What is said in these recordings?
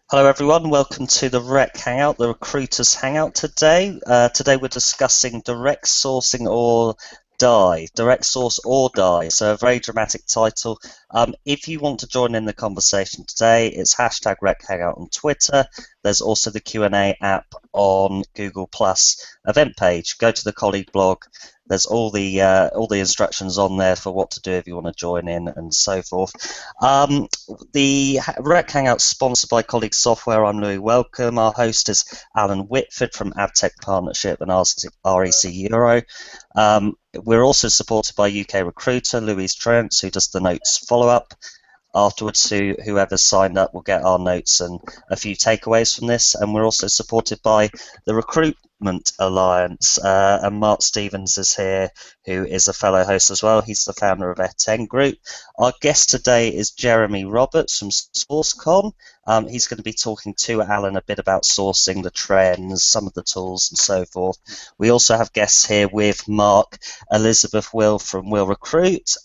Hello everyone, welcome to the Rec Hangout, the Recruiters Hangout today. Today we're discussing direct sourcing or die, direct source or die, so a very dramatic title. If you want to join in the conversation today, it's hashtag Rec Hangout on Twitter. There's also the Q&A app on Google Plus event page. Go to the colleague blog. There's all the instructions on there for what to do if you want to join in and so forth. The Rec Hangout is sponsored by Colleague Software. I'm Louis Welcomme. Our host is Alan Whitford from Abtech Partnership and REC Euro. We're also supported by UK Recruiter, Louise Triance, who does the notes follow-up. Afterwards, whoever's signed up will get our notes and a few takeaways from this. And we're also supported by the Recruitment Alliance. And Mark Stevens is here, who is a fellow host as well. He's the founder of F10 Group. Our guest today is Jeremey Roberts from SourceCon. He's going to be talking to Alan a bit about sourcing, the trends, some of the tools, and so forth. We also have guests here with Mark, Elizabeth Will from Will Recruit,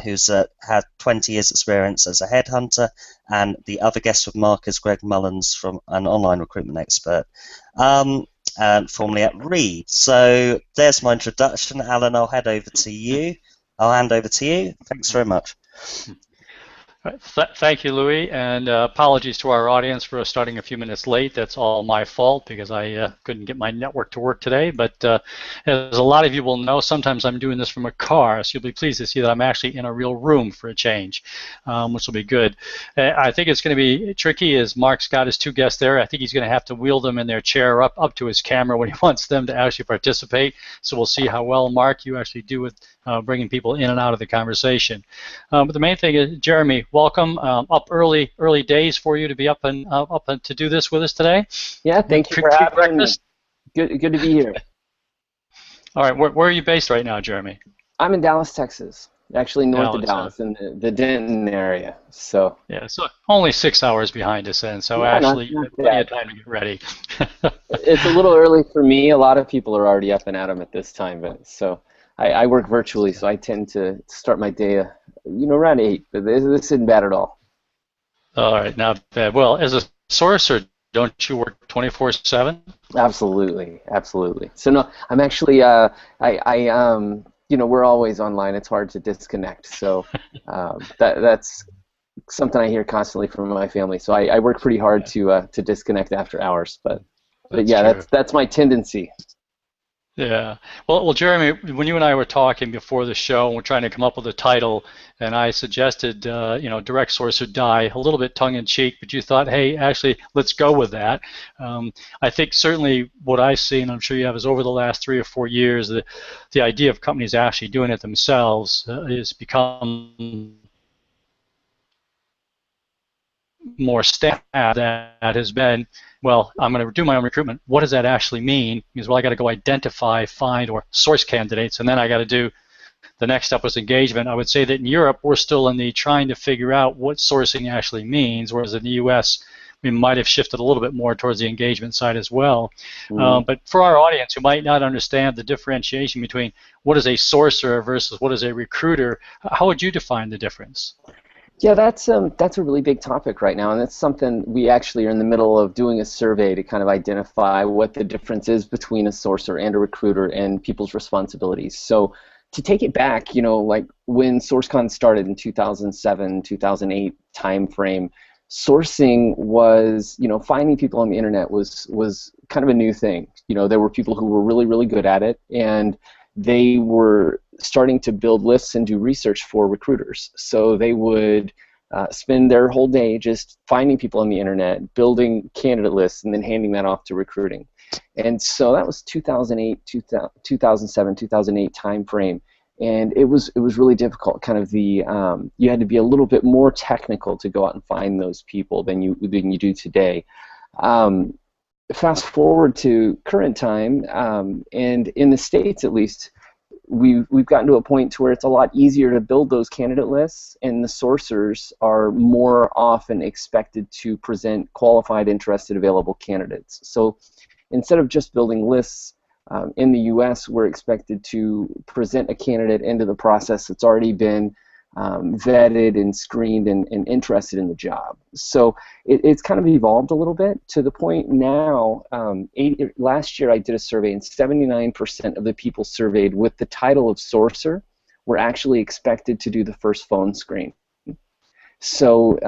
who's had 20 years' experience as a headhunter, and the other guest with Mark is Greg Mullins, from an online recruitment expert, and formerly at Reed. So there's my introduction. Alan, I'll hand over to you. Thanks very much. Thank you, Louis, and apologies to our audience for starting a few minutes late. That's all my fault because I couldn't get my network to work today. But as a lot of you will know, sometimes I'm doing this from a car, so you'll be pleased to see that I'm actually in a real room for a change, which will be good. I think it's going to be tricky as Mark's got his two guests there. I think he's going to have to wheel them in their chair up to his camera when he wants them to actually participate. So we'll see how well, Mark, you actually do with bringing people in and out of the conversation. But the main thing is, Jeremy, welcome. Up early days for you to be up and to do this with us today. Yeah, thank you for having me. Good to be here. All right, where are you based right now, Jeremy? I'm in Dallas, Texas. Actually, north of Dallas, in the Denton area. So yeah, so only 6 hours behind us, and so actually you have plenty of time to get ready. It's a little early for me. A lot of people are already up and at 'em at this time, but so. I work virtually, so I tend to start my day, around 8. But this isn't bad at all. All right, not bad. Well, as a sourcer, don't you work 24/7? Absolutely. So no, I'm actually, we're always online. It's hard to disconnect. So that's something I hear constantly from my family. So I work pretty hard to disconnect after hours. But yeah, that's my tendency. Yeah. Well, Jeremy, when you and I were talking before the show, and we're trying to come up with a title, and I suggested, direct source or die, a little bit tongue-in-cheek, but you thought, hey, actually, let's go with that. I think certainly what I've seen, I'm sure you have, is over the last 3 or 4 years, the idea of companies actually doing it themselves has become more standard. That has been, well, I'm going to do my own recruitment. What does that actually mean? Because, well, I got to go identify, find, or source candidates, and then I got to do the next step was engagement. I would say that in Europe, we're still in the trying to figure out what sourcing actually means, whereas in the U.S., we might have shifted a little bit more towards the engagement side as well. But for our audience who might not understand the differentiation between what is a sourcer versus what is a recruiter, how would you define the difference? Yeah, that's a really big topic right now, and that's something we actually are in the middle of doing a survey to kind of identify what the difference is between a sourcer and a recruiter and people's responsibilities. So to take it back, like when SourceCon started in 2007, 2008 timeframe, sourcing was, finding people on the internet was kind of a new thing. There were people who were really, really good at it, and they were starting to build lists and do research for recruiters. So they would spend their whole day just finding people on the internet, building candidate lists, and then handing that off to recruiting. And so that was 2008, 2007, 2008 time frame. And it was really difficult. Kind of you had to be a little bit more technical to go out and find those people than you do today. Fast forward to current time, and in the States at least, we've gotten to a point to where it's a lot easier to build those candidate lists, and the sourcers are more often expected to present qualified, interested, available candidates. So instead of just building lists, in the U.S., we're expected to present a candidate into the process that's already been vetted and screened and interested in the job. So it's kind of evolved a little bit to the point now, last year I did a survey and 79% of the people surveyed with the title of sourcer were actually expected to do the first phone screen. So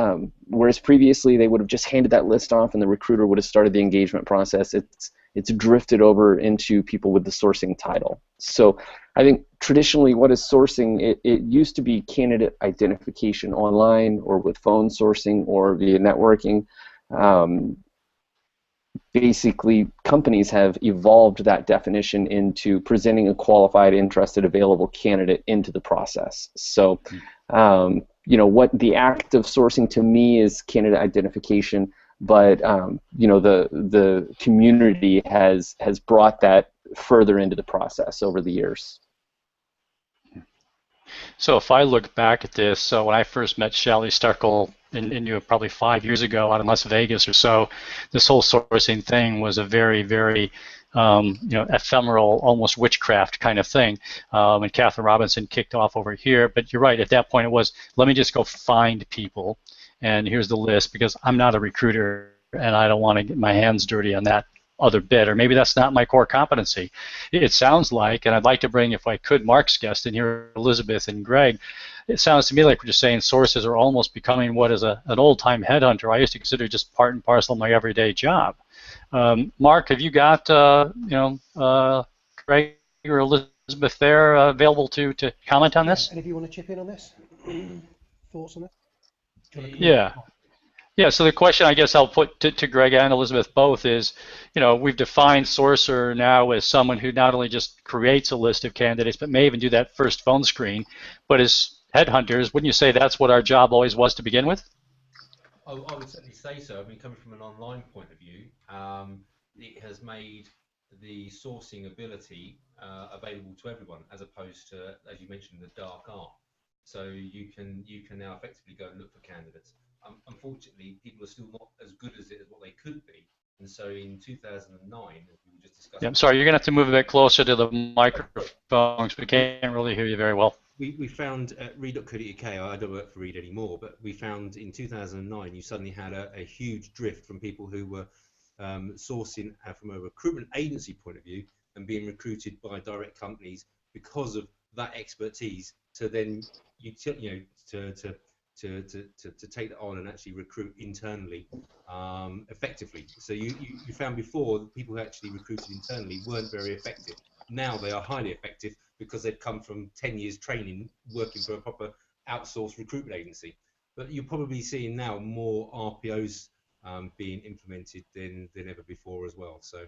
whereas previously they would have just handed that list off and the recruiter would have started the engagement process, it's drifted over into people with the sourcing title. So I think traditionally what is sourcing, it used to be candidate identification online or with phone sourcing or via networking. Basically, companies have evolved that definition into presenting a qualified, interested, available candidate into the process. So you know, what the act of sourcing to me is candidate identification, but you know, the community has brought that further into the process over the years. So if I look back at this, so when I first met Shelley Starkle in probably 5 years ago out in Las Vegas or so, this whole sourcing thing was a very, very you know, ephemeral, almost witchcraft kind of thing. And Catherine Robinson kicked off over here. But you're right, at that point it was, let me just go find people, and here's the list, because I'm not a recruiter and I don't want to get my hands dirty on that other bit, or maybe that's not my core competency. It sounds like, and I'd like to bring, if I could, Mark's guest in here, Elizabeth and Greg. It sounds to me like we're just saying sources are almost becoming what is an old-time headhunter I used to consider just part and parcel of my everyday job. Mark, have you got you know, Greg or Elizabeth there available to comment on this? And if you want to chip in on this, thoughts on this? Yeah. Yeah, so the question I guess I'll put to Greg and Elizabeth both is, you know, we've defined sourcer now as someone who not only just creates a list of candidates, but may even do that first phone screen. But as headhunters, wouldn't you say that's what our job always was to begin with? I would certainly say so. I mean, coming from an online point of view, it has made the sourcing ability available to everyone, as opposed to, as you mentioned, the dark art. So you can now effectively go and look for candidates. Unfortunately, people are still not as good as what they could be. And so in 2009, as we were just discussing... Yeah, I'm sorry, you're going to have to move a bit closer to the microphone because we can't really hear you very well. We found at read.co.uk, I don't work for Read anymore, but we found in 2009 you suddenly had a huge drift from people who were sourcing from a recruitment agency point of view and being recruited by direct companies because of that expertise to then to take that on and actually recruit internally effectively. So you found before that people who actually recruited internally weren't very effective. Now they are highly effective because they've come from 10 years training working for a proper outsourced recruitment agency. But you're probably seeing now more RPOs being implemented than ever before as well. So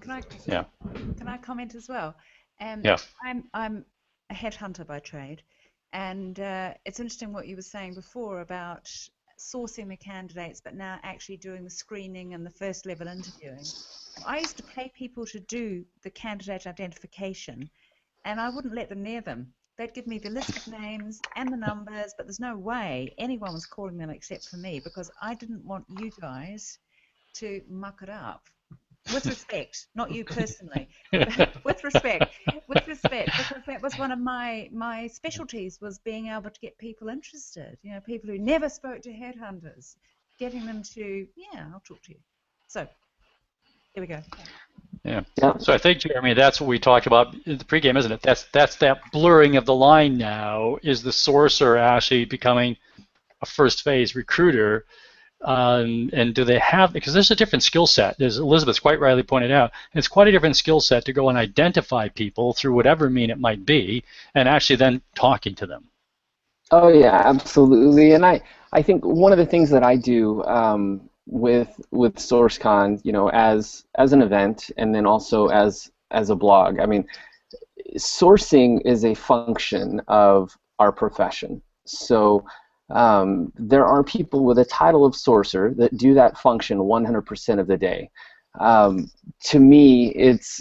can I comment as well? Yeah. I'm a headhunter by trade, and it's interesting what you were saying before about sourcing the candidates, but now actually doing the screening and the first level interviewing. I used to pay people to do the candidate identification, and I wouldn't let them near them. They'd give me the list of names and the numbers, but there's no way anyone was calling them except for me, because I didn't want you guys to muck it up. With respect, not you personally, with respect, because that was one of my specialties, was being able to get people interested, you know, people who never spoke to headhunters, getting them to, yeah, I'll talk to you. So, here we go. Yeah. So I think, Jeremy, that's what we talked about in the pregame, isn't it? That's that blurring of the line now. Is the sourcer actually becoming a first phase recruiter? And do they have, because there's a different skill set, as Elizabeth quite rightly pointed out, it's quite a different skill set to go and identify people through whatever mean it might be, and actually then talking to them. Oh yeah, absolutely. And I think one of the things that I do with SourceCon, you know, as an event and then also as a blog, I mean, sourcing is a function of our profession. So there are people with a title of sourcer that do that function 100% of the day. To me, it's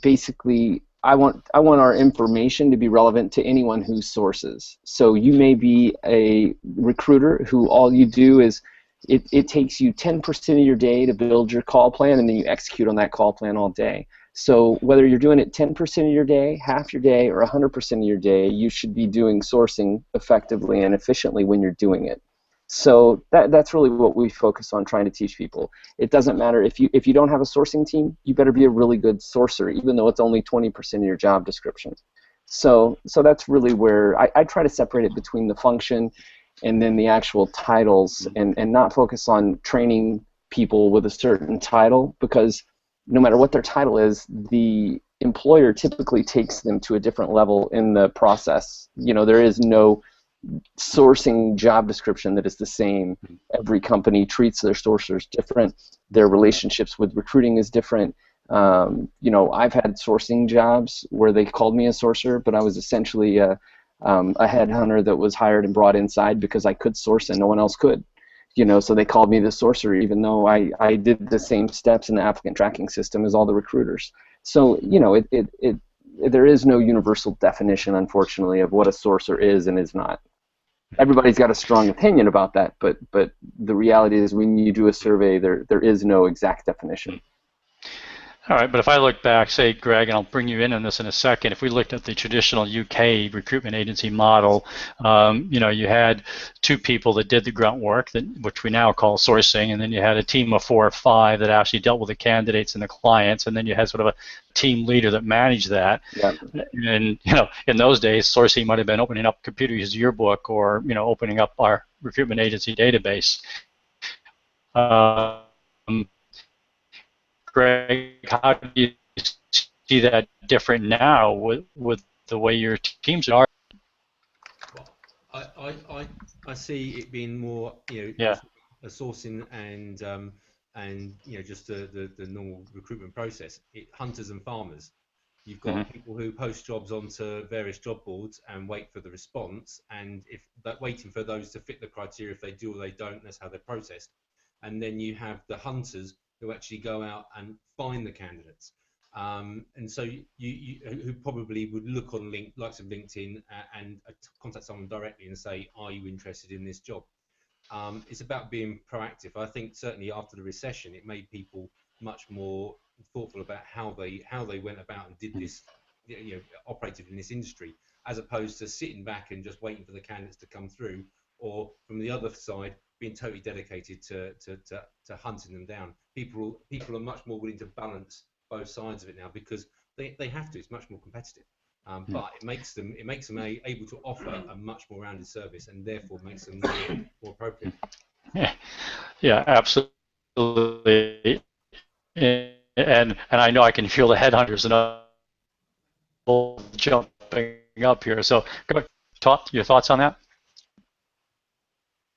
basically, I want our information to be relevant to anyone who sources. So you may be a recruiter who all you do is, it takes you 10% of your day to build your call plan, and then you execute on that call plan all day. So whether you're doing it 10% of your day, half your day, or 100% of your day, you should be doing sourcing effectively and efficiently when you're doing it. So that's really what we focus on trying to teach people. It doesn't matter if you don't have a sourcing team, you better be a really good sourcer, even though it's only 20% of your job description. So that's really where I try to separate it between the function and then the actual titles, and not focus on training people with a certain title, because no matter what their title is, the employer typically takes them to a different level in the process. You know, there is no sourcing job description that is the same. Every company treats their sourcers different. Their relationships with recruiting is different. You know, I've had sourcing jobs where they called me a sourcer, but I was essentially a headhunter that was hired and brought inside because I could source and no one else could. You know, so they called me the sourcer, even though I did the same steps in the applicant tracking system as all the recruiters. So, you know, there is no universal definition, unfortunately, of what a sourcer is and is not. Everybody's got a strong opinion about that, but the reality is when you do a survey, there is no exact definition. All right, but if I look back, say, Greg, and I'll bring you in on this in a second, if we looked at the traditional UK recruitment agency model, you know, you had two people that did the grunt work, which we now call sourcing, and then you had a team of 4 or 5 that actually dealt with the candidates and the clients, and then you had sort of a team leader that managed that. Yep. And, you know, in those days, sourcing might have been opening up Computer User Yearbook or, you know, opening up our recruitment agency database. Greg, how do you see that different now with the way your teams are? Well, I see it being more, you know, yeah, a sourcing and you know, just the normal recruitment process. Hunters and farmers. You've got people who post jobs onto various job boards and wait for the response, and if that waiting for those to fit the criteria, if they do or they don't, that's how they're processed. And then you have the hunters who actually go out and find the candidates. And so you who probably would look on likes of LinkedIn and contact someone directly and say, are you interested in this job? It's about being proactive. I think certainly after the recession, it made people much more thoughtful about how they went about and did this, you know, operated in this industry, as opposed to sitting back and just waiting for the candidates to come through, or from the other side, being totally dedicated to hunting them down. People are much more willing to balance both sides of it now because they have to. It's much more competitive, but it makes them able to offer a much more rounded service, and therefore makes them more appropriate. Yeah, absolutely. And I know I can feel the headhunters and all jumping up here. So, your thoughts on that?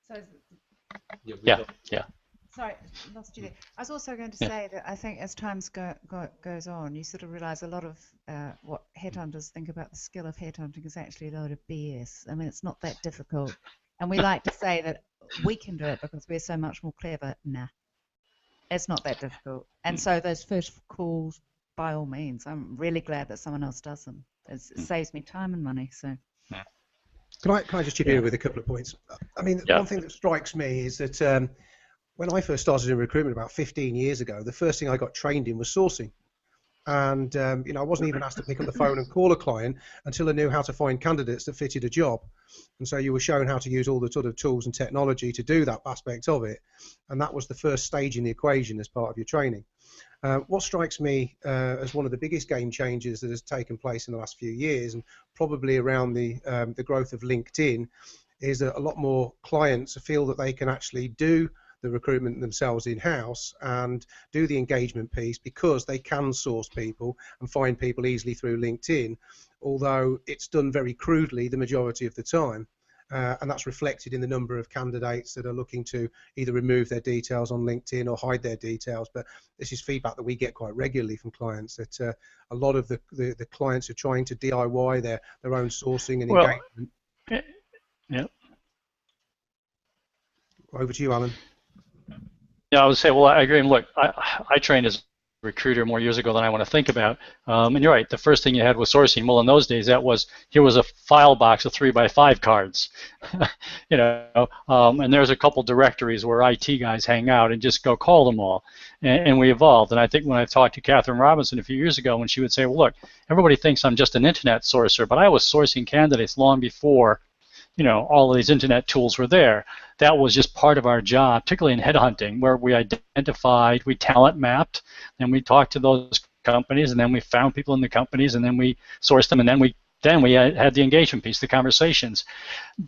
So, yeah. Sorry, lost you there. I was also going to say that I think as time goes on, you sort of realise a lot of what headhunters think about the skill of headhunting is actually a load of BS. I mean, it's not that difficult. And we like to say that we can do it because we're so much more clever. Nah, it's not that difficult. And so those first calls, by all means, I'm really glad that someone else does them. It saves me time and money. So. Can I just chip in with a couple of points? I mean, one thing that strikes me is that when I first started in recruitment about 15 years ago, the first thing I got trained in was sourcing. And you know, I wasn't even asked to pick up the phone and call a client until I knew how to find candidates that fitted a job. And so you were shown how to use all the sort of tools and technology to do that aspect of it. And that was the first stage in the equation as part of your training. What strikes me as one of the biggest game changers that has taken place in the last few years, and probably around the growth of LinkedIn, is that a lot more clients feel that they can actually do the recruitment themselves in-house and do the engagement piece because they can source people and find people easily through LinkedIn, although it's done very crudely the majority of the time. And that's reflected in the number of candidates that are looking to either remove their details on LinkedIn or hide their details. But this is feedback that we get quite regularly from clients, that a lot of the clients are trying to DIY their own sourcing and engagement. Yeah. Over to you, Alan. Yeah, I would say, well, I agree. And look, I trained as recruiter more years ago than I want to think about. And you're right, the first thing you had was sourcing. Well, in those days, that was, here was a file box of 3x5 cards, you know, and there's a couple directories where IT guys hang out and just go call them all. And we evolved. And I think when I talked to Catherine Robinson a few years ago, when she would say, well, look, everybody thinks I'm just an internet sourcer, but I was sourcing candidates long before, you know, all of these internet tools were there. That was just part of our job, particularly in headhunting, where we identified, we talent mapped, and we talked to those companies, and then we found people in the companies, and then we sourced them, and then we had the engagement piece, the conversations.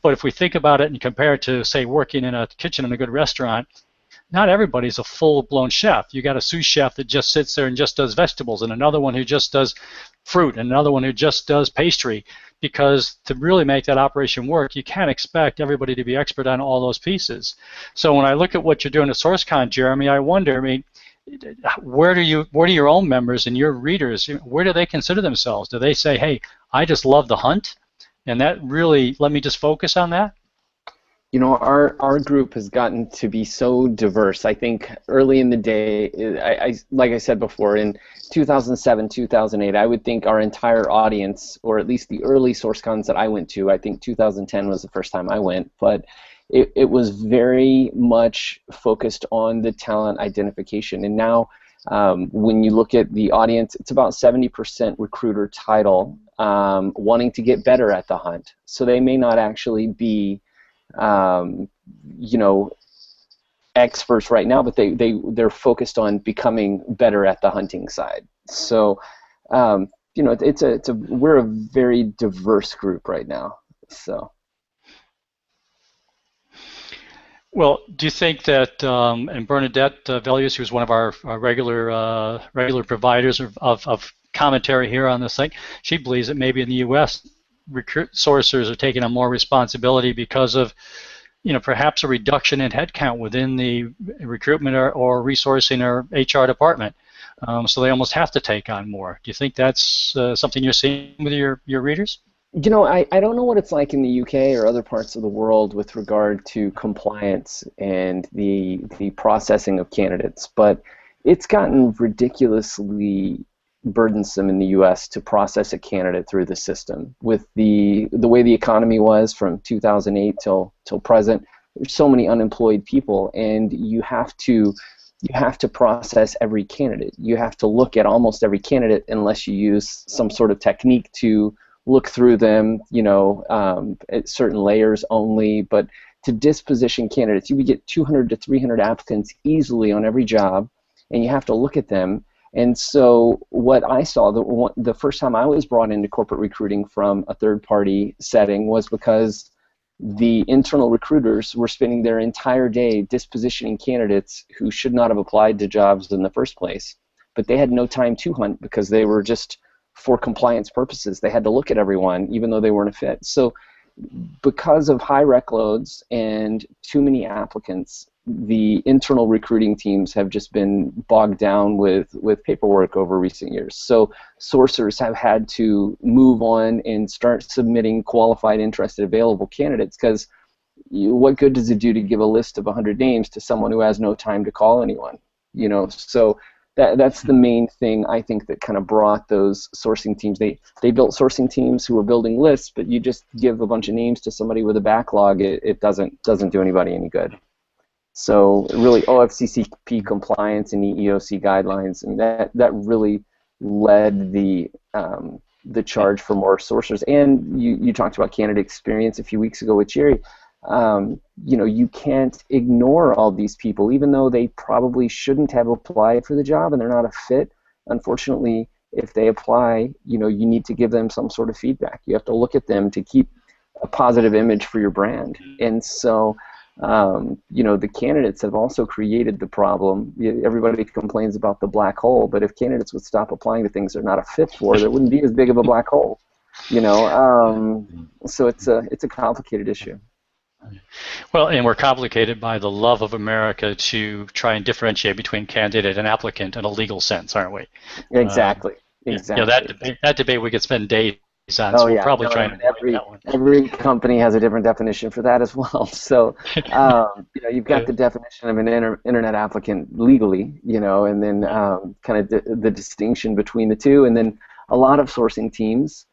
But if we think about it and compare it to, say, working in a kitchen in a good restaurant, not everybody's a full-blown chef. You got a sous chef that just sits there and just does vegetables, and another one who just does fruit, and another one who just does pastry. Because to really make that operation work, you can't expect everybody to be expert on all those pieces. So when I look at what you're doing at SourceCon, Jeremy, I wonder, I mean, where do your own members and your readers, where do they consider themselves? Do they say, hey, I just love the hunt, and that really, let me just focus on that? You know, our group has gotten to be so diverse. I think early in the day, like I said before, in 2007, 2008, I would think our entire audience, or at least the early SourceCons that I went to, I think 2010 was the first time I went, but it was very much focused on the talent identification. And now, when you look at the audience, it's about 70% recruiter title, wanting to get better at the hunt. So they may not actually be you know, experts right now, but they're focused on becoming better at the hunting side. So, you know, we're a very diverse group right now. So. Well, do you think that, and Bernadette Velius, who's one of our regular providers of commentary here on this thing, she believes that maybe in the U.S. sourcers are taking on more responsibility because of, you know, perhaps a reduction in headcount within the recruitment or resourcing or HR department. So they almost have to take on more. Do you think that's something you're seeing with your readers? You know, I don't know what it's like in the UK or other parts of the world with regard to compliance and the processing of candidates, but it's gotten ridiculously burdensome in the U.S. to process a candidate through the system. With the way the economy was from 2008 till present, there's so many unemployed people, and you have to process every candidate. You have to look at almost every candidate unless you use some sort of technique to look through them, you know, at certain layers only. But to disposition candidates, you would get 200 to 300 applicants easily on every job, and you have to look at them. And so what I saw, the first time I was brought into corporate recruiting from a third-party setting was because the internal recruiters were spending their entire day dispositioning candidates who should not have applied to jobs in the first place. But they had no time to hunt because they were just, for compliance purposes, they had to look at everyone even though they weren't a fit. So because of high rec loads and too many applicants, the internal recruiting teams have just been bogged down with paperwork over recent years. So sourcers have had to move on and start submitting qualified, interested, available candidates, because what good does it do to give a list of 100 names to someone who has no time to call anyone? You know, so that's the main thing I think that kind of brought those sourcing teams. They built sourcing teams who were building lists, but you just give a bunch of names to somebody with a backlog, it doesn't do anybody any good. So really, OFCCP compliance and EEOC guidelines, and that really led the charge for more sourcers. And you talked about candidate experience a few weeks ago with Jerry. You know, you can't ignore all these people, even though they probably shouldn't have applied for the job and they're not a fit. Unfortunately, if they apply, you know, you need to give them some sort of feedback. You have to look at them to keep a positive image for your brand. And so, you know, the candidates have also created the problem. Everybody complains about the black hole, but if candidates would stop applying to things they're not a fit for, there wouldn't be as big of a black hole. You know, so it's a complicated issue. Well, and we're complicated by the love of America to try and differentiate between candidate and applicant in a legal sense, aren't we? Exactly. Exactly. You know, that debate we could spend days sense. Oh We'll yeah, probably no, try and avoid every that one. every company has a different definition for that as well. So, you've got the definition of an internet applicant legally, and then kind of the distinction between the two, and then a lot of sourcing teams.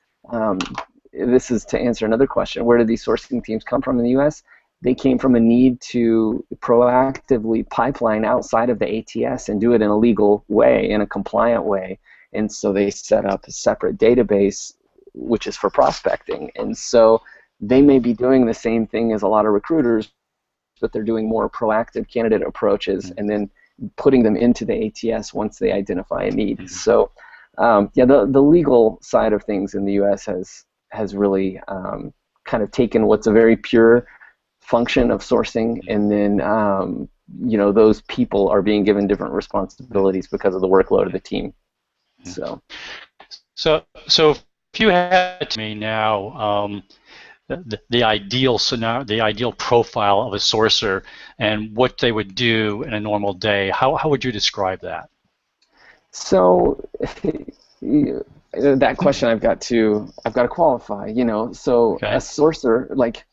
This is to answer another question: where did these sourcing teams come from in the U.S.? They came from a need to proactively pipeline outside of the ATS and do it in a legal way, in a compliant way. And so they set up a separate database, which is for prospecting. And so they may be doing the same thing as a lot of recruiters, but they're doing more proactive candidate approaches and then putting them into the ATS once they identify a need. So, the legal side of things in the U.S. has really kind of taken what's a very pure function of sourcing, and then those people are being given different responsibilities because of the workload of the team. So if you had to me now the ideal scenario, the ideal profile of a sourcer, and what they would do in a normal day, how would you describe that? So that question I've got to qualify. So okay. A sourcer, like,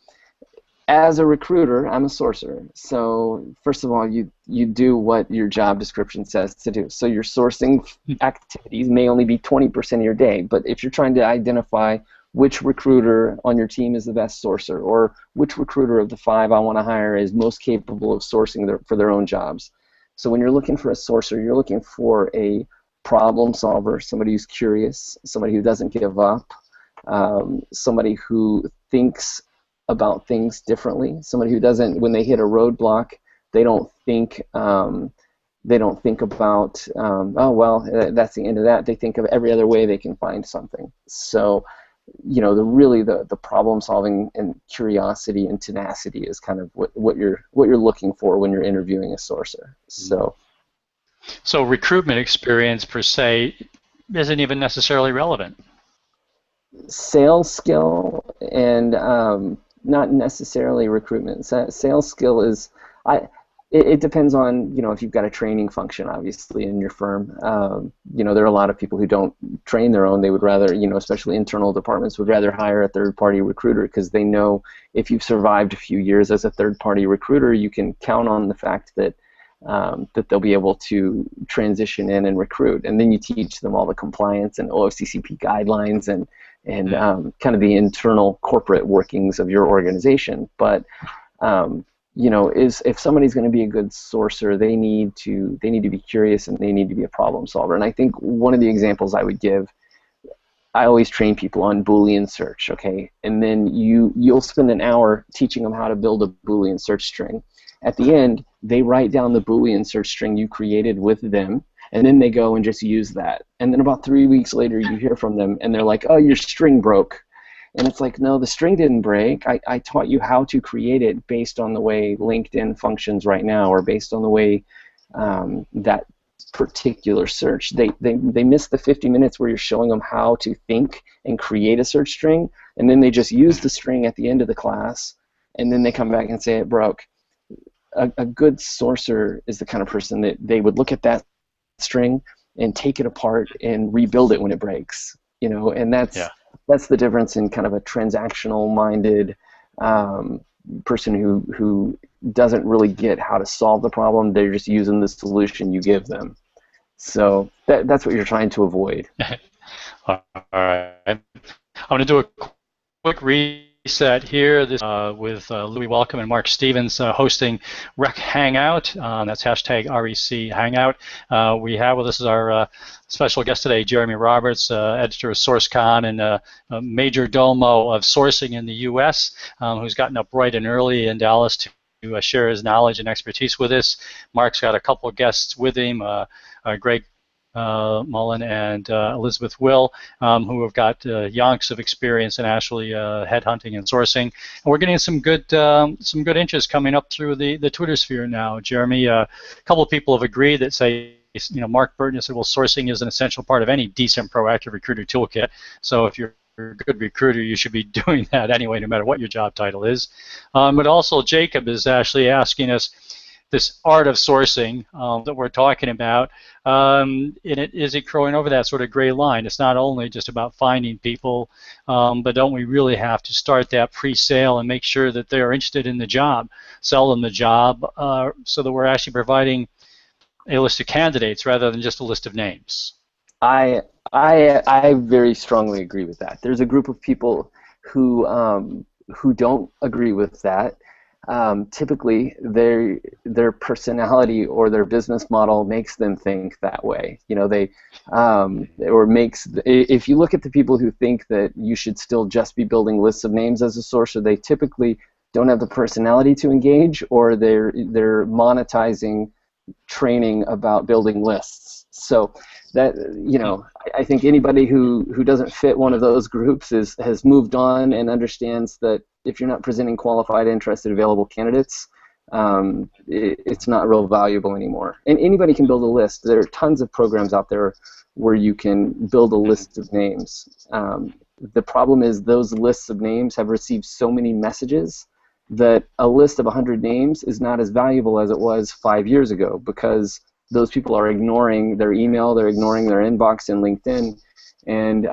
as a recruiter, I'm a sourcer. So first of all, you do what your job description says to do. So your sourcing activities may only be 20% of your day, but if you're trying to identify which recruiter on your team is the best sourcer, or which recruiter of the 5 I want to hire is most capable of sourcing for their own jobs. So when you're looking for a sourcer, you're looking for a problem solver, somebody who's curious, somebody who doesn't give up, somebody who thinks about things differently, somebody who doesn't, when they hit a roadblock, they don't think about, oh well, that's the end of that. They think of every other way they can find something. So, the problem solving and curiosity and tenacity is kind of what you're looking for when you're interviewing a sourcer. So recruitment experience per se isn't even necessarily relevant. Sales skill and not necessarily recruitment. Sales skill is, it depends on, if you've got a training function, obviously, in your firm. There are a lot of people who don't train their own. They would rather, especially internal departments, would rather hire a third-party recruiter because they know if you've survived a few years as a third-party recruiter, you can count on the fact that they'll be able to transition in and recruit. And then you teach them all the compliance and OFCCP guidelines and kind of the internal corporate workings of your organization. But if somebody's going to be a good sourcer, they need to be curious and they need to be a problem solver. And I think one of the examples I would give, I always train people on Boolean search, okay? And then you'll spend an hour teaching them how to build a Boolean search string. At the end, they write down the Boolean search string you created with them, and then they go and just use that. And then about 3 weeks later, you hear from them, and they're like, oh, your string broke. And it's like, no, the string didn't break. I taught you how to create it based on the way LinkedIn functions right now, or based on the way that particular search. They miss the 50 minutes where you're showing them how to think and create a search string, and then they just use the string at the end of the class, and then they come back and say it broke. A good sourcer is the kind of person that they would look at that string and take it apart and rebuild it when it breaks. And that's the difference in kind of a transactional-minded person who doesn't really get how to solve the problem. They're just using the solution you give them. So that's what you're trying to avoid. All right. I'm going to do a quick reset here with Louis Welcomme and Mark Stevens hosting Rec Hangout. That's hashtag REC Hangout. We have with us our special guest today, Jeremey Roberts, editor of SourceCon and a major domo of sourcing in the U.S., who's gotten up bright and early in Dallas to share his knowledge and expertise with us. Mark's got a couple of guests with him, Greg Mullen and Elizabeth Will, who have got yonks of experience in actually headhunting and sourcing. And we're getting some good interest coming up through the Twitter sphere now. Jeremy, a couple of people have agreed that say, Mark Burton said, well, sourcing is an essential part of any decent proactive recruiter toolkit. So if you're a good recruiter, you should be doing that anyway, no matter what your job title is. But also Jacob is actually asking us, this art of sourcing that we're talking about, and is it growing over that sort of gray line? It's not only just about finding people, but don't we really have to start that pre-sale and make sure that they're interested in the job, sell them the job, so that we're actually providing a list of candidates rather than just a list of names? I very strongly agree with that. There's a group of people who don't agree with that. Typically, their personality or their business model makes them think that way. You know, if you look at the people who think that you should still just be building lists of names as a sourcer, they typically don't have the personality to engage, or they're monetizing training about building lists. So that, you know, I think anybody who doesn't fit one of those groups has moved on and understands that if you're not presenting qualified, interested, available candidates, it's not real valuable anymore. And anybody can build a list. There are tons of programs out there where you can build a list of names. The problem is those lists of names have received so many messages that a list of 100 names is not as valuable as it was 5 years ago, because those people are ignoring their email, they're ignoring their inbox in LinkedIn. And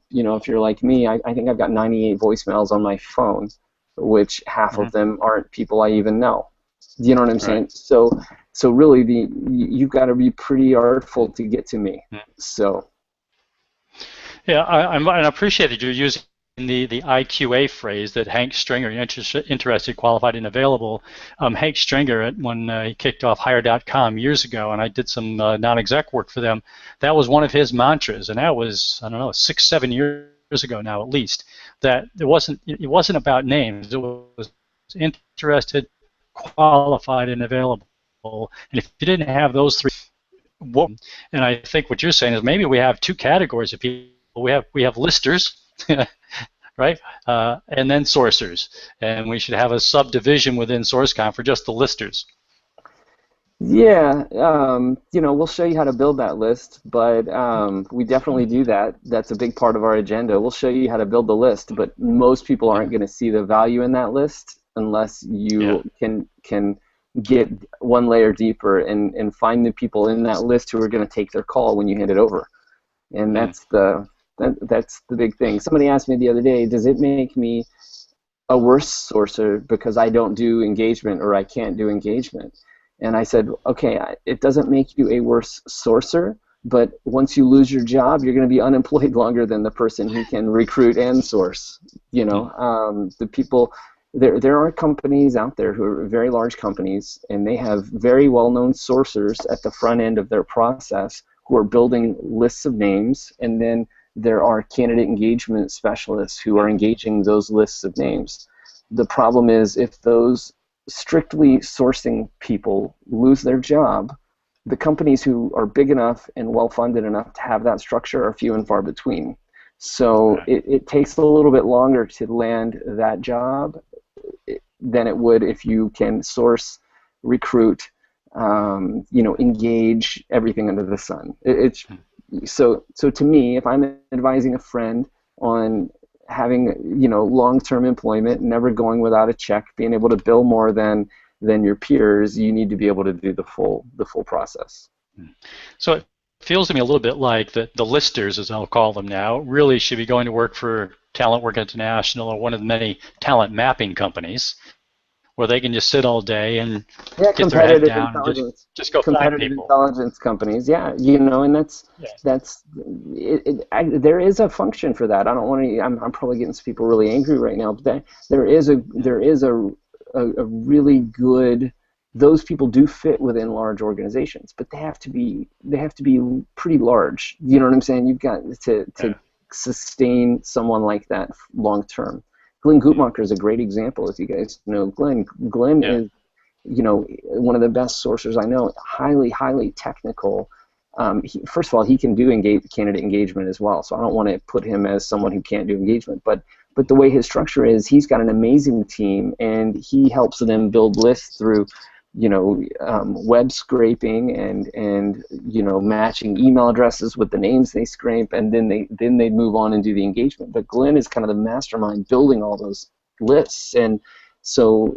you know, if you're like me, I think I've got 98 voicemails on my phone, which half of them aren't people I even know. You know what I'm saying? So really, you've got to be pretty artful to get to me. So. Yeah, I appreciate that you're using the IQA phrase that Hank Stringer, interested, qualified, and available. Hank Stringer, when he kicked off Hire.com years ago, and I did some non-exec work for them, that was one of his mantras, and that was, I don't know, 6-7 years ago now at least. That it wasn't about names. It was interested, qualified, and available. And if you didn't have those three, and I think what you're saying is maybe we have two categories of people. We have listers. Right, and then sourcers, and we should have a subdivision within SourceCon for just the listers. Yeah, you know, we'll show you how to build that list, but we definitely do that. That's a big part of our agenda. We'll show you how to build the list, but most people aren't going to see the value in that list unless you can get one layer deeper and find the people in that list who are going to take their call when you hand it over, and that's the big thing. Somebody asked me the other day, does it make me a worse sourcer because I don't do engagement or I can't do engagement? And I said, okay, it doesn't make you a worse sourcer, but once you lose your job, you're going to be unemployed longer than the person who can recruit and source. You know, the people, there are companies out there who are very large companies, and they have very well-known sourcers at the front end of their process who are building lists of names, and then there are candidate engagement specialists who are engaging those lists of names. The problem is if those strictly sourcing people lose their job, the companies who are big enough and well-funded enough to have that structure are few and far between. So it takes a little bit longer to land that job than it would if you can source, recruit, you know, engage everything under the sun. So to me, if I'm advising a friend on having, you know, long-term employment, never going without a check, being able to bill more than your peers, you need to be able to do the full process. So it feels to me a little bit like the listers, as I'll call them now, really should be going to work for Talent Work International or one of the many talent mapping companies, where they can just sit all day and get their head down and just go find people. Intelligence companies, you know, and there is a function for that. I don't want to. I'm probably getting some people really angry right now, but there is a really good. Those people do fit within large organizations, but they have to be pretty large. You know what I'm saying? You've got to sustain someone like that long term. Glenn Guttmacher is a great example, as you guys know. Glenn is, you know, one of the best sourcers I know. Highly, highly technical. First of all, he can do candidate engagement as well. So I don't want to put him as someone who can't do engagement. But the way his structure is, he's got an amazing team, and he helps them build lists through, you know, web scraping and you know, matching email addresses with the names they scrape, and then they move on and do the engagement. But Glenn is kind of the mastermind building all those lists, and So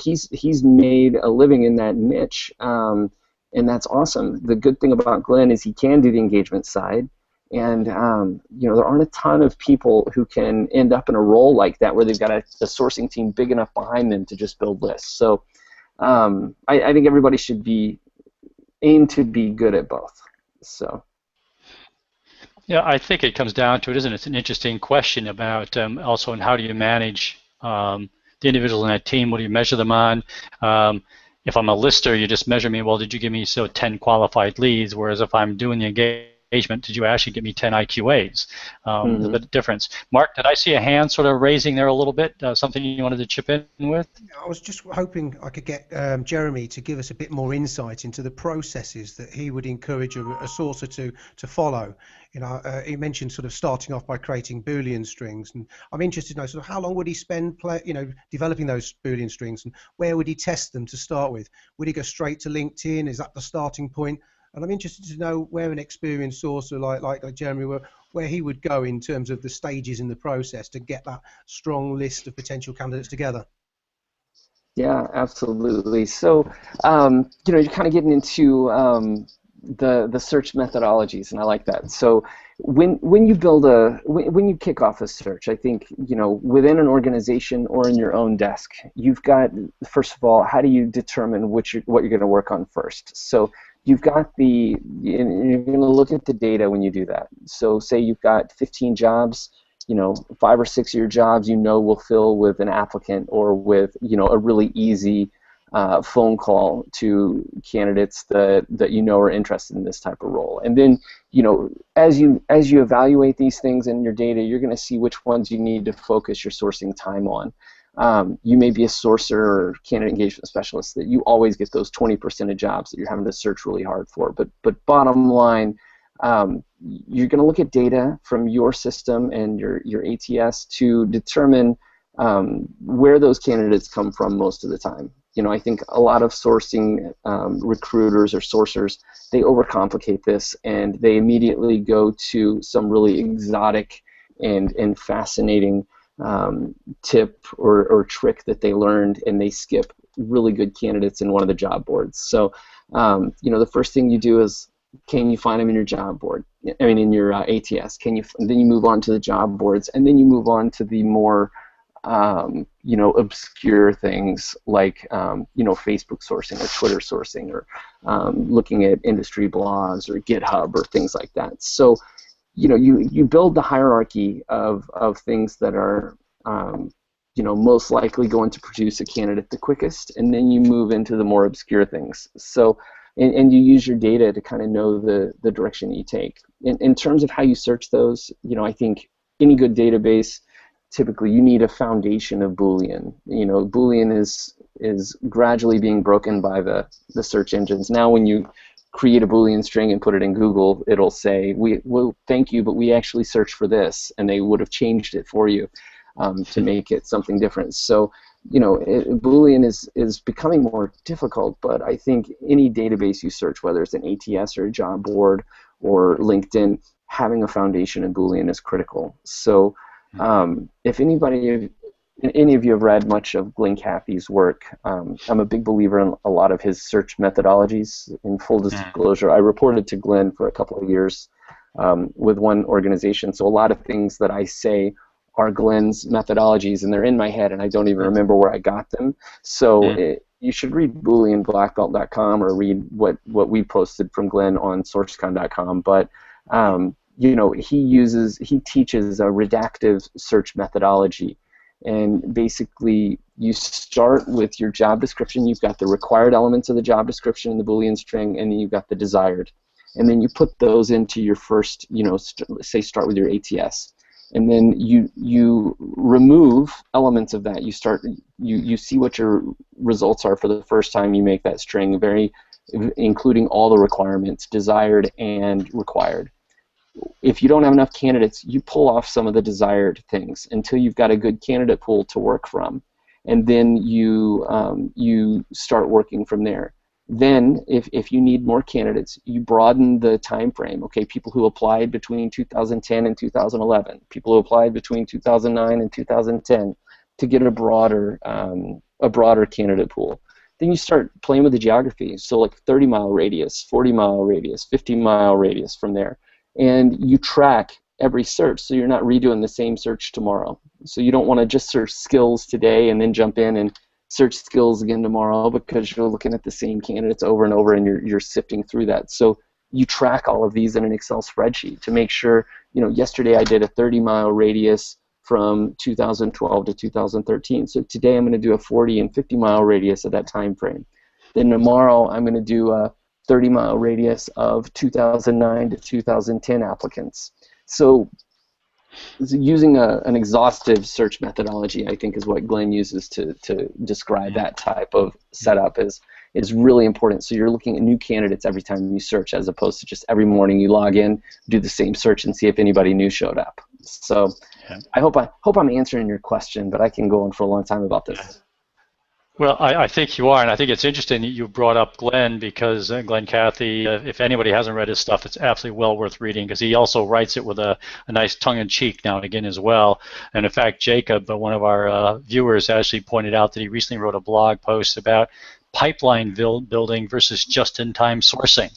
he's made a living in that niche, and that's awesome. The good thing about Glenn is he can do the engagement side, and there aren't a ton of people who can end up in a role like that where they've got a sourcing team big enough behind them to just build lists. So I think everybody should aim to be good at both. So. Yeah, I think it comes down to it, isn't it? It's an interesting question about also how do you manage the individuals in that team? What do you measure them on? If I'm a lister, you just measure me, well, did you give me 10 qualified leads? Whereas if I'm doing the engagement, did you actually get me 10 IQAs? There's a bit of difference. Mark, did I see a hand sort of raising there a little bit? Something you wanted to chip in with? I was just hoping I could get Jeremy to give us a bit more insight into the processes that he would encourage a sourcer to follow. He mentioned sort of starting off by creating Boolean strings, and I'm interested to know sort of how long would he spend developing those Boolean strings, and where would he test them to start with? Would he go straight to LinkedIn? Is that the starting point? And I'm interested to know where an experienced sourcer like Jeremy, where he would go in terms of the stages in the process to get that strong list of potential candidates together. Yeah, absolutely. So, you're kind of getting into the search methodologies, and I like that. So, when you kick off a search, I think within an organization or in your own desk, you've got, first of all, how do you determine what you're going to work on first? So you've got you're going to look at the data when you do that. So say you've got 15 jobs, 5 or 6 of your jobs will fill with an applicant or with a really easy phone call to candidates that are interested in this type of role. And then as you evaluate these things in your data, you're going to see which ones you need to focus your sourcing time on. You may be a sourcer or candidate engagement specialist that you always get those 20% of jobs that you're having to search really hard for. But bottom line, you're going to look at data from your system and your ATS to determine where those candidates come from most of the time. I think a lot of sourcing recruiters or sourcers, they overcomplicate this and they immediately go to some really exotic and fascinating tip or trick that they learned, and they skip really good candidates in one of the job boards. So, the first thing you do is, can you find them in your job board? In your ATS. Then you move on to the job boards, and then you move on to the more obscure things like Facebook sourcing or Twitter sourcing, or looking at industry blogs or GitHub or things like that. So you build the hierarchy of things that are most likely going to produce a candidate the quickest, and then you move into the more obscure things. So and you use your data to kind of know the direction you take. In terms of how you search those, I think any good database, typically you need a foundation of Boolean. Boolean is gradually being broken by the search engines. Now when you create a Boolean string and put it in Google, it'll say, well, thank you, but we actually searched for this, and they would have changed it for you to make it something different. So, Boolean is becoming more difficult, but I think any database you search, whether it's an ATS or a job board or LinkedIn, having a foundation in Boolean is critical. So, if any of you have read much of Glenn Cathey's work, I'm a big believer in a lot of his search methodologies. In full disclosure, I reported to Glenn for a couple of years with one organization, so a lot of things that I say are Glenn's methodologies, and they're in my head, and I don't even remember where I got them. So you should read BooleanBlackBelt.com or read what we posted from Glenn on SourceCon.com. But he teaches a redactive search methodology. And basically, you start with your job description. You've got the required elements of the job description in the Boolean string, and then you've got the desired. And then you put those into your first, say start with your ATS. And then you remove elements of that. You see what your results are for the first time you make that string, including all the requirements, desired and required. If you don't have enough candidates, you pull off some of the desired things until you've got a good candidate pool to work from, and then you start working from there. Then, if you need more candidates, you broaden the time frame. Okay, people who applied between 2010 and 2011, people who applied between 2009 and 2010, to get a broader candidate pool. Then you start playing with the geography, so like 30-mile radius, 40-mile radius, 50-mile radius from there, and you track every search, so you're not redoing the same search tomorrow. So you don't want to just search skills today and then jump in and search skills again tomorrow, because you're looking at the same candidates over and over and you're sifting through that. So you track all of these in an Excel spreadsheet to make sure, yesterday I did a 30-mile radius from 2012 to 2013. So today I'm going to do a 40 and 50-mile radius of that time frame. Then tomorrow I'm going to do a 30-mile radius of 2009 to 2010 applicants. So using an exhaustive search methodology, I think, is what Glenn uses to describe that type of setup is really important. So you're looking at new candidates every time you search, as opposed to just every morning you log in, do the same search, and see if anybody new showed up. So I hope I'm answering your question, but I can go on for a long time about this. Well, I think you are, and I think it's interesting that you brought up Glenn, because Glenn Cathy, if anybody hasn't read his stuff, it's absolutely well worth reading, because he also writes it with a nice tongue-in-cheek now and again as well. And in fact, Jacob, one of our viewers, actually pointed out that he recently wrote a blog post about pipeline building versus just-in-time sourcing,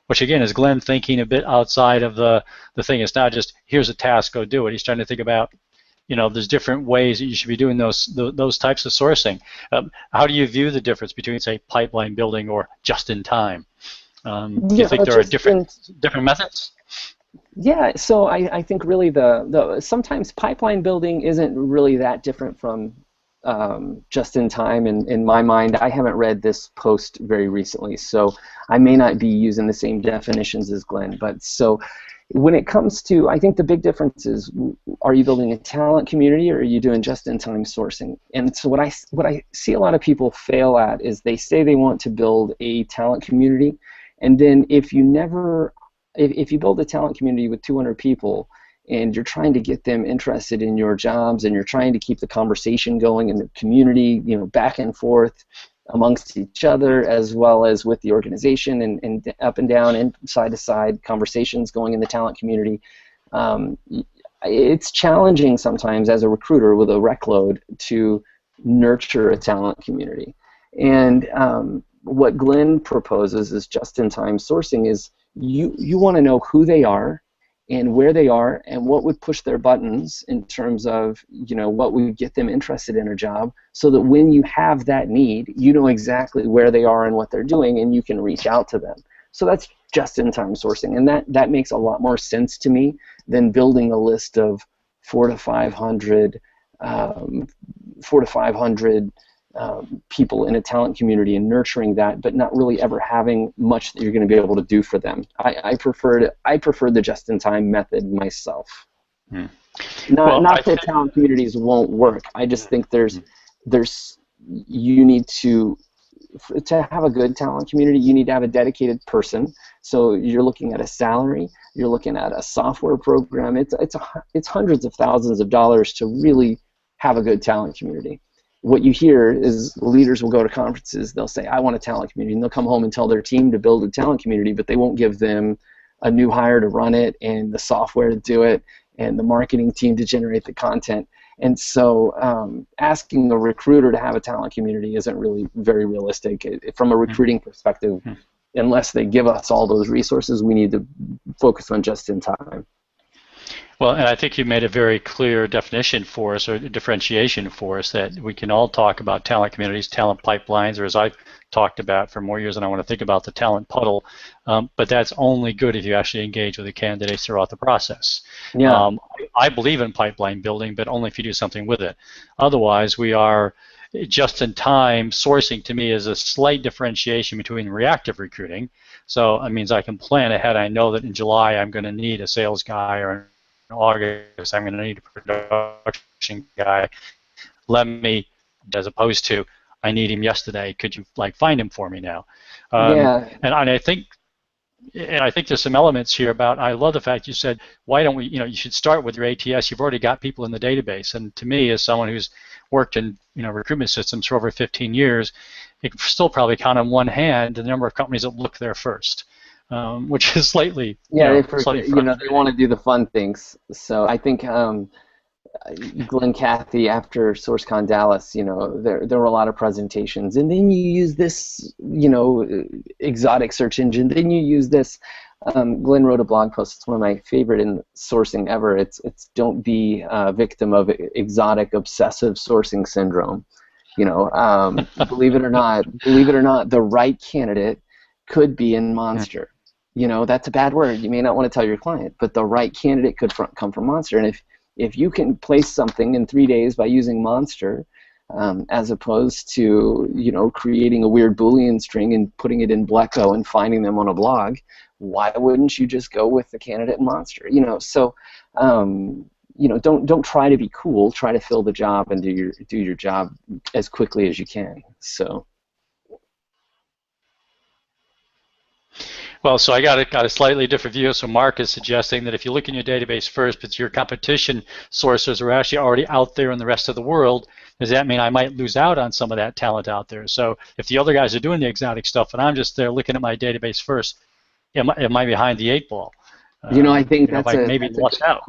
which again is Glenn thinking a bit outside of the thing. It's not just here's a task, go do it. He's trying to think about, there's different ways that you should be doing those types of sourcing. How do you view the difference between, say, pipeline building or just-in-time? Do you think there are different methods? Yeah, so I think really sometimes pipeline building isn't really that different from just-in-time. In my mind, I haven't read this post very recently, so I may not be using the same definitions as Glenn. But so when it comes to, I think the big difference is, are you building a talent community or are you doing just-in-time sourcing? And so what I see a lot of people fail at is they say they want to build a talent community, and then if you build a talent community with 200 people and you're trying to get them interested in your jobs and you're trying to keep the conversation going in the community, back and forth amongst each other, as well as with the organization, and up and down and side to side conversations going in the talent community. It's challenging sometimes as a recruiter with a rec load to nurture a talent community. And what Glenn proposes is just-in-time sourcing is you want to know who they are and where they are and what would push their buttons in terms of what would get them interested in a job, so that when you have that need, you know exactly where they are and what they're doing, and you can reach out to them. So that's just-in-time sourcing, and that makes a lot more sense to me than building a list of 400 to 500 people in a talent community and nurturing that, but not really ever having much that you're going to be able to do for them. I prefer the just-in-time method myself. Not that talent communities won't work. I just think you need to have a good talent community, you need to have a dedicated person. So you're looking at a salary, you're looking at a software program. It's hundreds of thousands of dollars to really have a good talent community. What you hear is leaders will go to conferences, they'll say, I want a talent community, and they'll come home and tell their team to build a talent community, but they won't give them a new hire to run it, and the software to do it, and the marketing team to generate the content. And so asking the recruiter to have a talent community isn't really very realistic. From a recruiting perspective, unless they give us all those resources, we need to focus on just-in-time. Well, and I think you made a very clear definition for us, or differentiation for us, that we can all talk about talent communities, talent pipelines, or as I've talked about for more years than I want to think about, the talent puddle, but that's only good if you actually engage with the candidates throughout the process. Yeah. I believe in pipeline building, but only if you do something with it. Otherwise, we are just-in-time sourcing. To me, is a slight differentiation between reactive recruiting. So it means I can plan ahead. I know that in July I'm going to need a sales guy, or in August I'm going to need a production guy. As opposed to, I need him yesterday. Could you find him for me now? Yeah. And I think there's some elements here about. I love the fact you said, why don't we? You should start with your ATS. You've already got people in the database. And to me, as someone who's worked in recruitment systems for over 15 years, you can still probably count on one hand the number of companies that look there first, which is slightly they want to do the fun things. So I think Glenn Cathy, after SourceCon Dallas, there were a lot of presentations, and then you use this, exotic search engine, then you use this. Glenn wrote a blog post. It's one of my favorite in sourcing ever. It's don't be a victim of exotic obsessive sourcing syndrome. Believe it or not, the right candidate could be in Monster. That's a bad word. You may not want to tell your client, but the right candidate could come from Monster. And if you can place something in 3 days by using Monster, as opposed to creating a weird Boolean string and putting it in Bleco and finding them on a blog, why wouldn't you just go with the candidate in Monster? So don't try to be cool. Try to fill the job and do your job as quickly as you can. So. Well, so I got a slightly different view. So Mark is suggesting that if you look in your database first, but your competition sources are actually already out there in the rest of the world, does that mean I might lose out on some of that talent out there? So if the other guys are doing the exotic stuff and I'm just there looking at my database first, am I behind the 8 ball? I think that's maybe lost out.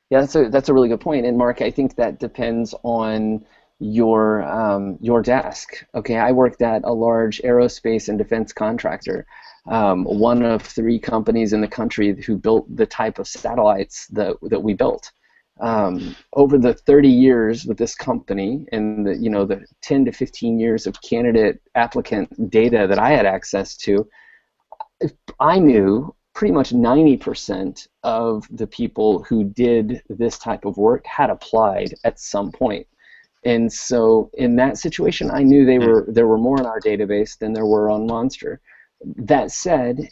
Yeah, that's a really good point. And Mark, I think that depends on your desk. Okay, I worked at a large aerospace and defense contractor. One of 3 companies in the country who built the type of satellites that we built. Over the 30 years with this company and the 10 to 15 years of candidate applicant data that I had access to, I knew pretty much 90% of the people who did this type of work had applied at some point. And so in that situation, I knew there were more in our database than there were on Monster. That said,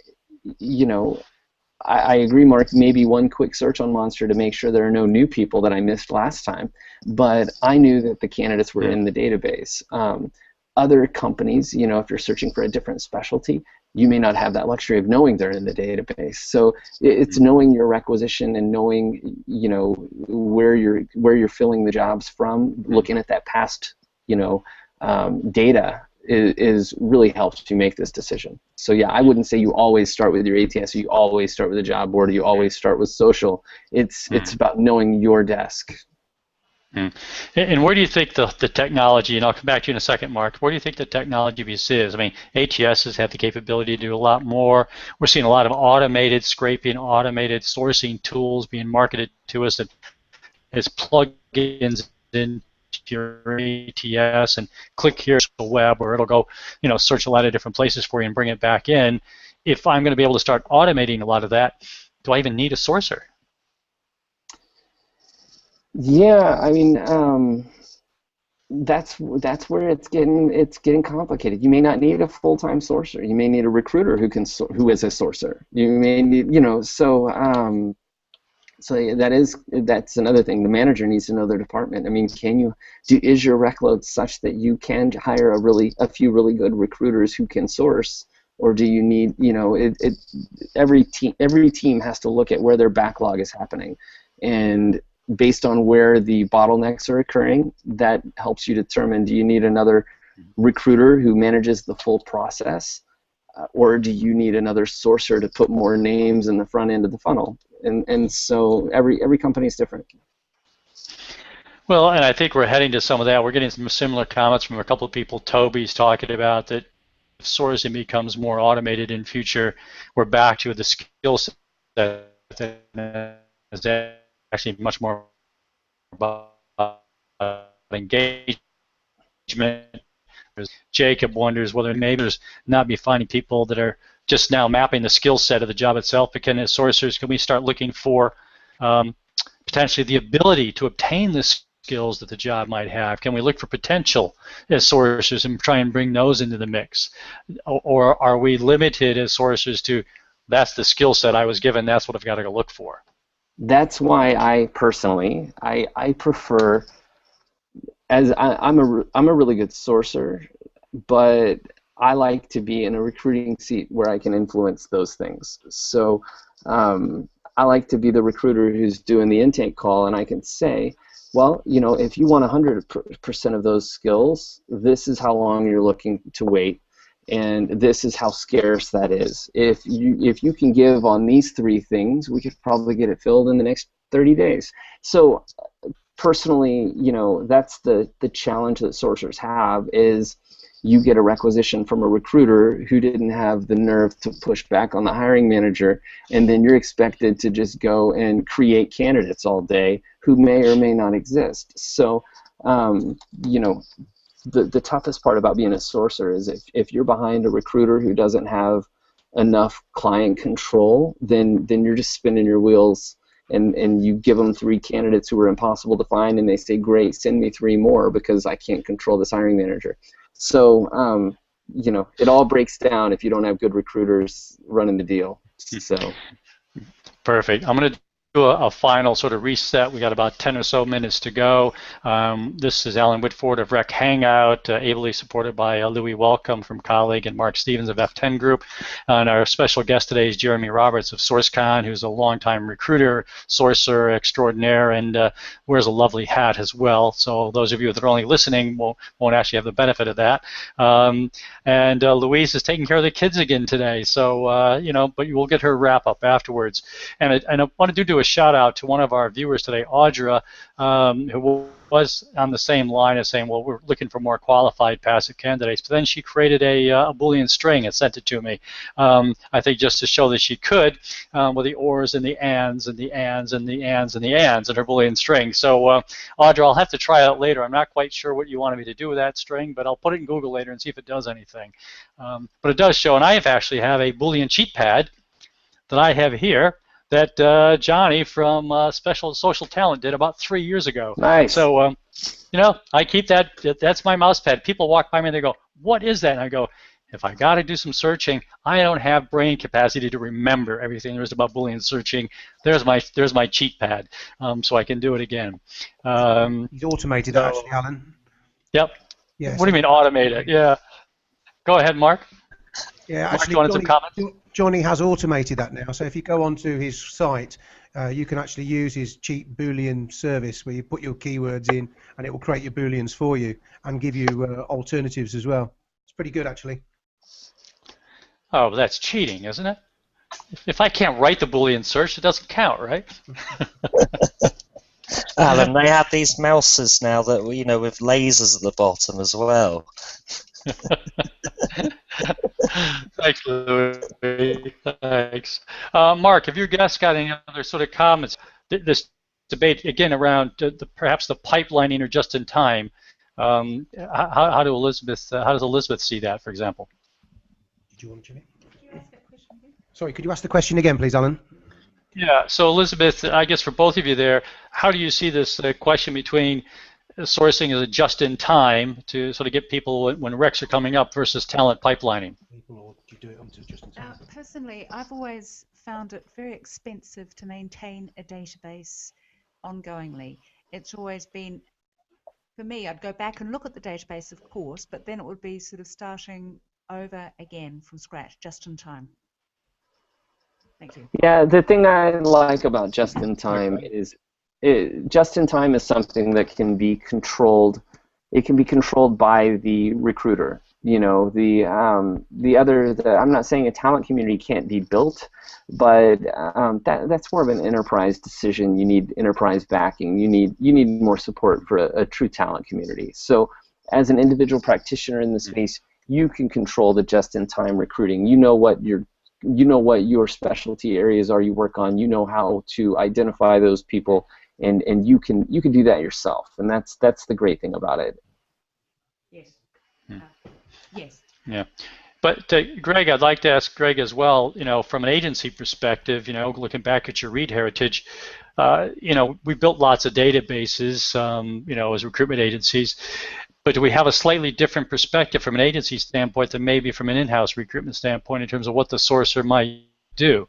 I agree, Mark, maybe one quick search on Monster to make sure there are no new people that I missed last time, but I knew that the candidates were in the database. Other companies, if you're searching for a different specialty, you may not have that luxury of knowing they're in the database. So it's knowing your requisition and knowing, where you're filling the jobs from, looking at that past, data is really helps to make this decision. So yeah, I wouldn't say you always start with your ATS, you always start with a job board, you always start with social. It's about knowing your desk. And where do you think the technology, and I'll come back to you in a second, Mark, where do you think the technology piece is? I mean, ATSs have the capability to do a lot more. We're seeing a lot of automated scraping, automated sourcing tools being marketed to us as plugins into your ATS, and click here to the web, or it'll go, search a lot of different places for you and bring it back in. If I'm going to be able to start automating a lot of that, do I even need a sourcer? Yeah, I mean, that's where it's getting complicated. You may not need a full-time sourcer. You may need a recruiter who is a sourcer. You may need, so that's another thing. The manager needs to know their department. I mean, is your rec load such that you can hire a few really good recruiters who can source, or do you need, every team has to look at where their backlog is happening, and based on where the bottlenecks are occurring, that helps you determine, do you need another recruiter who manages the full process, or do you need another sourcer to put more names in the front end of the funnel? And so every company is different. Well, and I think we're heading to some of that. We're getting some similar comments from a couple of people. Toby's talking about that if sourcing becomes more automated in future, we're back to the skill set that is actually much more about engagement. Jacob wonders whether maybe there's not be finding people that are just now mapping the skill set of the job itself, but as sourcers, can we start looking for potentially the ability to obtain the skills that the job might have? Can we look for potential as sourcers and try and bring those into the mix? Or are we limited as sourcers to, that's the skill set I was given, that's what I've got to go look for? That's why I personally, I prefer, I'm a really good sourcer, but I like to be in a recruiting seat where I can influence those things. So I like to be the recruiter who's doing the intake call, and I can say, well, if you want 100% of those skills, this is how long you're looking to wait, and this is how scarce that is. If you can give on these 3 things, we could probably get it filled in the next 30 days. So personally, that's the challenge that sourcers have is you get a requisition from a recruiter who didn't have the nerve to push back on the hiring manager, and then you're expected to just go and create candidates all day who may or may not exist. So, the toughest part about being a sourcer is if you're behind a recruiter who doesn't have enough client control, then you're just spinning your wheels, and you give them 3 candidates who are impossible to find, and they say, great, send me 3 more because I can't control this hiring manager. So, it all breaks down if you don't have good recruiters running the deal. So, perfect. I'm going to do a final sort of reset. We got about 10 or so minutes to go. This is Alan Whitford of Rec Hangout, ably supported by Louis Welcomme from Colleague and Mark Stevens of F10 Group. And our special guest today is Jeremey Roberts of SourceCon, who's a longtime recruiter, sourcer extraordinaire, and wears a lovely hat as well. So those of you that are only listening won't actually have the benefit of that. And Louise is taking care of the kids again today. So, but you will get her wrap up afterwards. And I want to do a shout out to one of our viewers today, Audra, who was on the same line as saying, well, we're looking for more qualified passive candidates. But then she created a Boolean string and sent it to me. I think just to show that she could, with the ors and the ands and the ands and the ands and the ands in her Boolean string. So, Audra, I'll have to try it out later. I'm not quite sure what you wanted me to do with that string, but I'll put it in Google later and see if it does anything. But it does show, and I actually have a Boolean cheat pad that I have here that Johnny from Special Social Talent did about 3 years ago. Nice. So, I keep that. That's my mouse pad. People walk by me and they go, "What is that?" And I go, "If I got to do some searching, I don't have brain capacity to remember everything there is about Boolean searching. There's my cheat pad, so I can do it again." He's automated that, actually, Alan. Yep. Yeah, what do you mean automated? Yeah. Go ahead, Mark. Yeah, Mark, actually, you wanted some comments? Johnny has automated that now. So if you go onto his site, you can actually use his cheap Boolean service where you put your keywords in and it will create your Booleans for you and give you alternatives as well. It's pretty good, actually. Oh, well, that's cheating, isn't it? If I can't write the Boolean search, it doesn't count, right? Alan, they have these mouses now that, with lasers at the bottom as well. Thanks, Louis. Thanks. Mark, have your guests got any other sort of comments? This debate, again, around perhaps the pipelining or just in time. How does Elizabeth see that, for example? Did you want to, Jimmy? Could you ask that question again? Sorry, could you ask the question again, please, Alan? Yeah, so Elizabeth, I guess for both of you there, how do you see this question between sourcing as a just-in-time to sort of get people when recs are coming up versus talent pipelining? Personally, I've always found it very expensive to maintain a database ongoingly. It's always been, for me, I'd go back and look at the database, of course, but then it would be sort of starting over again from scratch, just in time. Thank you. Yeah, the thing I like about just-in-time is just-in-time is something that can be controlled. It can be controlled by the recruiter. I'm not saying a talent community can't be built, but that's more of an enterprise decision. You need enterprise backing. You need more support for a true talent community. So, as an individual practitioner in the space, you can control the just-in-time recruiting. You know what your specialty areas are you work on. You know how to identify those people, and you can do that yourself. And that's the great thing about it. Yes. Yes. Yeah. But Greg, I'd like to ask Greg as well, from an agency perspective, looking back at your Reed heritage, we built lots of databases, as recruitment agencies, but do we have a slightly different perspective from an agency standpoint than maybe from an in-house recruitment standpoint in terms of what the sourcer might do?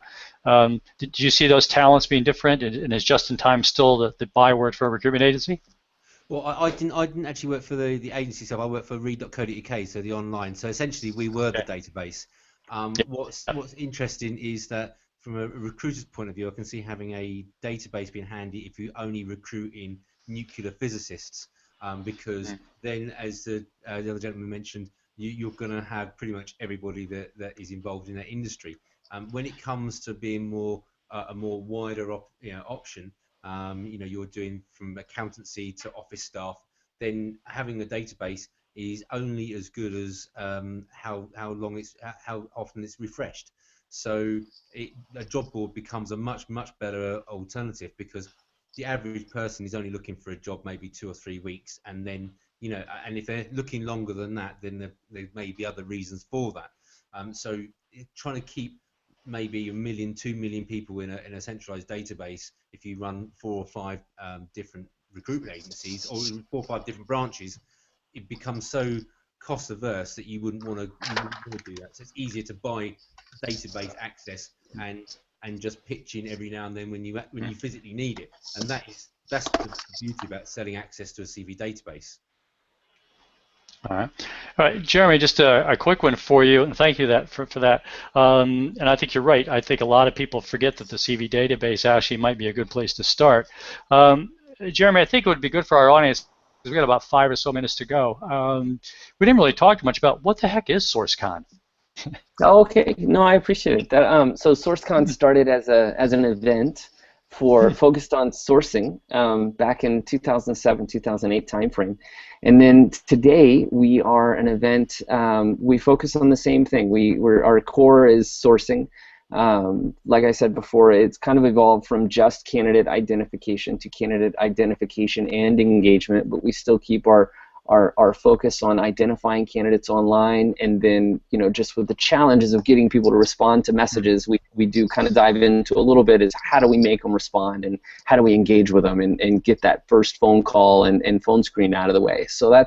Did you see those talents being different, and is just-in-time still the byword for a recruitment agency? Well, I didn't actually work for the agency stuff. I worked for read.co.uk, so the online. So essentially, we were the database. What's interesting is that from a recruiter's point of view, I can see having a database being handy if you only recruit in nuclear physicists, because then, as the other gentleman mentioned, you're going to have pretty much everybody that is involved in that industry. When it comes to being a more wider option, you're doing from accountancy to office staff, then having a database is only as good as how often it's refreshed. So a job board becomes a much better alternative, because the average person is only looking for a job maybe 2 or 3 weeks, and then and if they're looking longer than that, then there may be other reasons for that. So trying to keep maybe 1 million, 2 million people in a centralized database, if you run 4 or 5 different recruitment agencies or 4 or 5 different branches, it becomes so cost averse that you wouldn't want to do that. So it's easier to buy database access and just pitch in every now and then when you physically need it. And that's the beauty about selling access to a CV database. All right, Jeremy, just a quick one for you, and thank you for that. And I think you're right. I think a lot of people forget that the CV database actually might be a good place to start. Jeremy, I think it would be good for our audience, because we got about 5 or so minutes to go. We didn't really talk much about what the heck is SourceCon. Okay, no, I appreciate it. So SourceCon started as an event focused on sourcing back in 2007, 2008 timeframe. And then today we are an event, we focus on the same thing. Our core is sourcing. Like I said before, it's kind of evolved from just candidate identification to candidate identification and engagement, but we still keep our focus on identifying candidates online, and then just with the challenges of getting people to respond to messages, we do kind of dive into a little bit is how do we make them respond, and how do we engage with them and get that first phone call and phone screen out of the way. So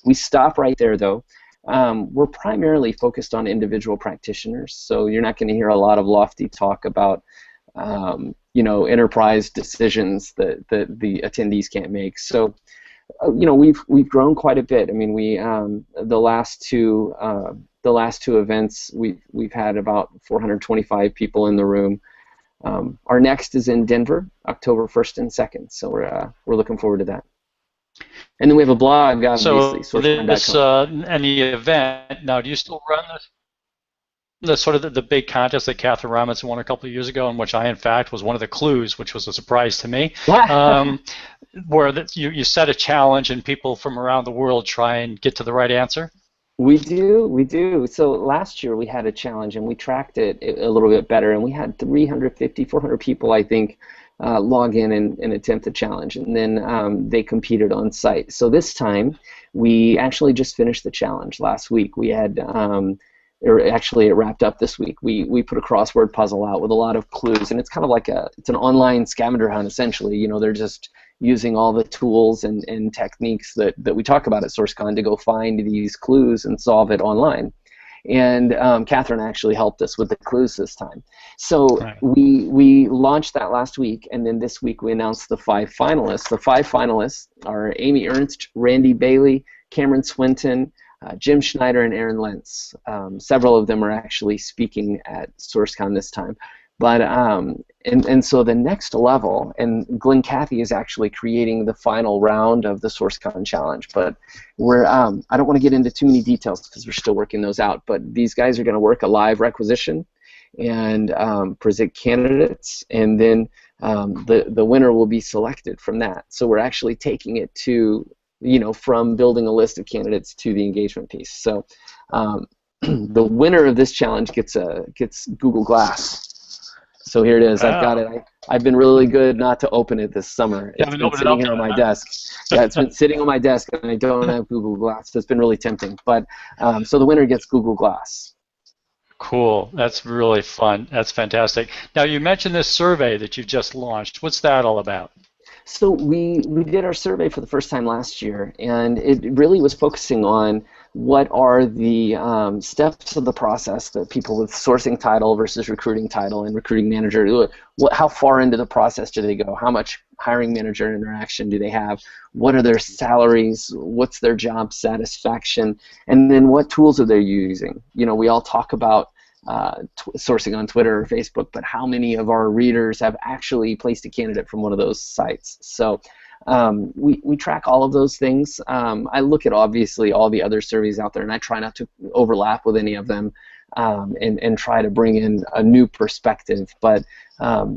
we stop right there though. We're primarily focused on individual practitioners, so you're not going to hear a lot of lofty talk about enterprise decisions that the attendees can't make. So we've grown quite a bit. I mean, the last two events we've had about 425 people in the room. Our next is in Denver, October 1st and 2nd. So we're looking forward to that. And then we have a blog, obviously. So this and the event. Now, do you still run this? The sort of the big contest that Catherine Robinson won a couple of years ago, in which I, in fact, was one of the clues, which was a surprise to me, where you set a challenge and people from around the world try and get to the right answer? We do. So last year we had a challenge, and we tracked it a little bit better, and we had 350, 400 people, I think, log in and attempt the challenge, and then they competed on site. So this time, we actually just finished the challenge last week. We had... Actually, it wrapped up this week. We put a crossword puzzle out with a lot of clues, and it's kind of like it's an online scavenger hunt, essentially. They're just using all the tools and techniques that we talk about at SourceCon to go find these clues and solve it online. And Catherine actually helped us with the clues this time. So we launched that last week, and then this week we announced the 5 finalists. The 5 finalists are Amy Ernst, Randy Bailey, Cameron Swinton, Jim Schneider, and Aaron Lentz. Several of them are actually speaking at SourceCon this time. But and so the next level, and Glenn Cathy is actually creating the final round of the SourceCon challenge. But I don't want to get into too many details because we're still working those out. But these guys are going to work a live requisition and present candidates, and then the winner will be selected from that. So we're actually taking it to from building a list of candidates to the engagement piece. So the winner of this challenge gets Google Glass. So here it is. I've got it. I've been really good not to open it this summer. It's been sitting here on my desk. Yeah, it's been sitting on my desk, and I don't have Google Glass. So it's been really tempting. But so the winner gets Google Glass. Cool. That's really fun. That's fantastic. Now, you mentioned this survey that you've just launched. What's that all about? So we did our survey for the first time last year, and it really was focusing on what are the steps of the process that people with sourcing title versus recruiting title and recruiting manager, how far into the process do they go? How much hiring manager interaction do they have? What are their salaries? What's their job satisfaction? And then what tools are they using? We all talk about sourcing on Twitter or Facebook, but how many of our readers have actually placed a candidate from one of those sites? So We track all of those things. I look at obviously all the other surveys out there, and I try not to overlap with any of them, and try to bring in a new perspective. But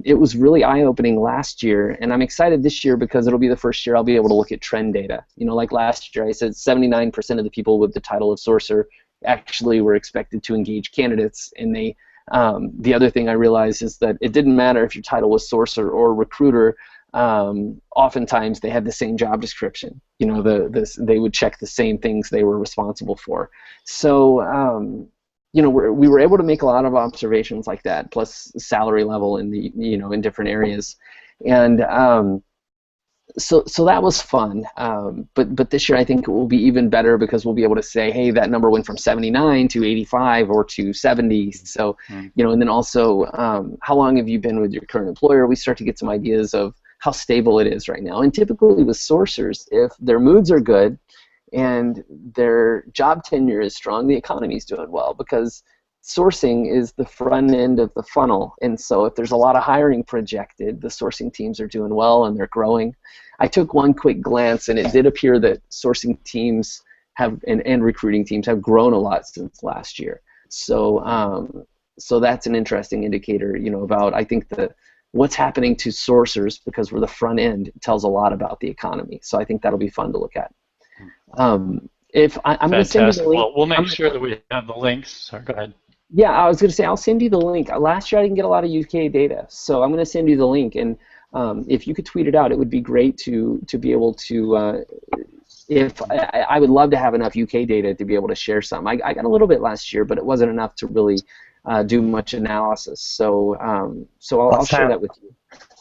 it was really eye-opening last year, and I'm excited this year because it'll be the first year I'll be able to look at trend data. You know, like last year I said 79% of the people with the title of sourcer actually were expected to engage candidates, and they the other thing I realized is that it didn't matter if your title was sourcer or recruiter. Oftentimes they had the same job description. You know, they would check the same things they were responsible for. So you know, we were able to make a lot of observations like that, plus salary level in the, you know, in different areas, and so that was fun. But this year I think it will be even better because we'll be able to say, hey, that number went from 79 to 85 or to 70. So you know, and then also how long have you been with your current employer? We start to get some ideas of how stable it is right now. And typically with sourcers, if their moods are good and their job tenure is strong, the economy's doing well, because sourcing is the front end of the funnel. And so if there's a lot of hiring projected, the sourcing teams are doing well and they're growing. I took one quick glance, and it did appear that sourcing teams have and recruiting teams have grown a lot since last year. So so that's an interesting indicator, you know, about, I think, what's happening to sourcers, because we're the front end, tells a lot about the economy. So I think that'll be fun to look at. If I'm going to send you the link. Well, we'll make sure that we have the links. Sorry, go ahead. Yeah, I was going to say I'll send you the link. Last year I didn't get a lot of UK data, so I'm going to send you the link. And if you could tweet it out, it would be great to be able to. If I would love to have enough UK data to be able to share some. I got a little bit last year, but it wasn't enough to really do much analysis. So I'll share that with you.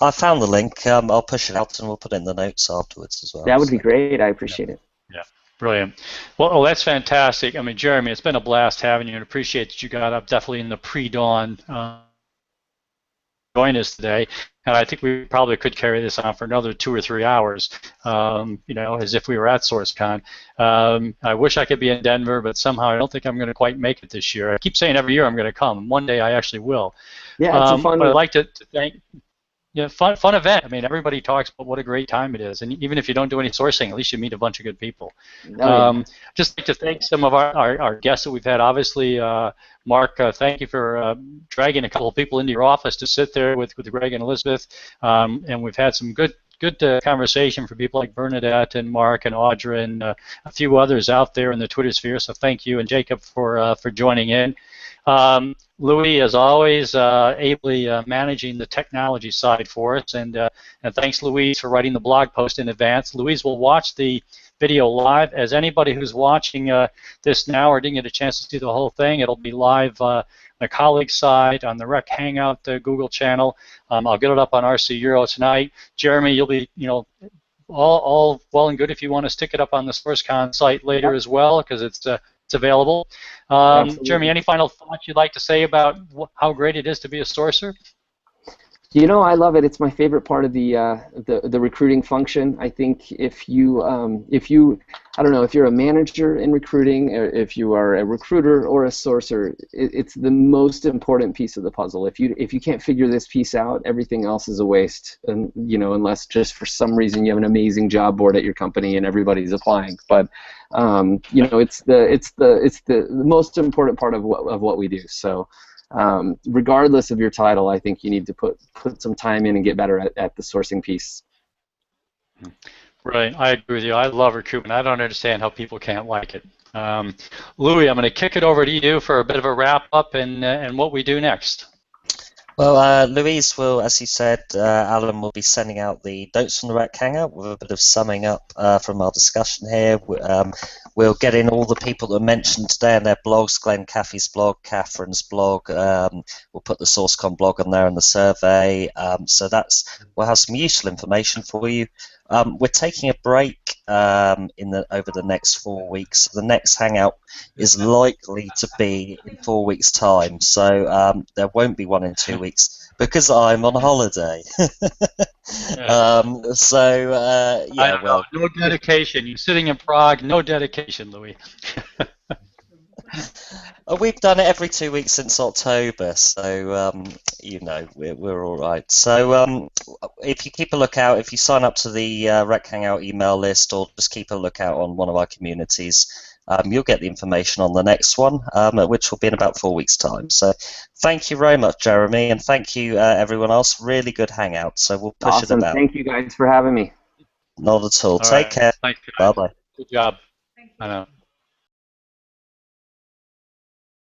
I found the link. I'll push it out and we'll put it in the notes afterwards as well. That would be great. I appreciate it. Yeah, brilliant. Well, that's fantastic. I mean, Jeremy, it's been a blast having you, and appreciate that you got up definitely in the pre-dawn join us today. And I think we probably could carry this on for another 2 or 3 hours, you know, as if we were at SourceCon. I wish I could be in Denver, but somehow I don't think I'm going to quite make it this year. I keep saying every year I'm going to come, and one day I actually will. Yeah, it's a fun. But I'd like to thank. Yeah, fun event. I mean, everybody talks about what a great time it is, and even if you don't do any sourcing, at least you meet a bunch of good people. Just like to thank some of our guests that we've had. Obviously, Mark, thank you for dragging a couple of people into your office to sit there with Greg and Elizabeth, and we've had some good conversation for people like Bernadette and Mark and Audra and a few others out there in the Twitter sphere. So thank you, and Jacob for joining in. Louis, as always, ably managing the technology side for us, and thanks, Louise, for writing the blog post in advance. Louise will watch the video live. As anybody who's watching this now or didn't get a chance to see the whole thing, it'll be live on the colleague side on the Rec Hangout Google channel. I'll get it up on RC Euro tonight. Jeremy, you'll be, you know, all well and good if you want to stick it up on the SourceCon site later as well, because it's available. Jeremy, any final thoughts you'd like to say about how great it is to be a sourcer? You know, I love it. It's my favorite part of the recruiting function. I think if you I don't know, if you're a manager in recruiting, or if you are a recruiter or a sourcer, it's the most important piece of the puzzle. If you can't figure this piece out, everything else is a waste. And you know, unless just for some reason you have an amazing job board at your company and everybody's applying. But you know, it's the most important part of what we do. So. Regardless of your title, I think you need to put some time in and get better at the sourcing piece. Right, I agree with you. I love recruitment. I don't understand how people can't like it. Louis, I'm going to kick it over to you for a bit of a wrap-up and what we do next. Well, Louise will, as you said, Alan will be sending out the notes from the Rec Hangout with a bit of summing up from our discussion here. We'll get in all the people that are mentioned today and their blogs, Glenn Caffey's blog, Catherine's blog. We'll put the SourceCon blog on there and the survey. So we'll have some useful information for you. We're taking a break over the next 4 weeks. The next Hangout is likely to be in 4 weeks' time, so there won't be one in 2 weeks because I'm on holiday. Yeah, well, no dedication. You're sitting in Prague. No dedication, Louis. We've done it every 2 weeks since October, so you know, we're all right. So if you keep a lookout, if you sign up to the Rec Hangout email list, or just keep a lookout on one of our communities, you'll get the information on the next one, which will be in about 4 weeks' time. So thank you very much, Jeremy, and thank you, everyone else. Really good Hangout. So we'll push it about. Thank you guys for having me. Not at all. Take care. Thanks, Bye-bye. Good job. I know.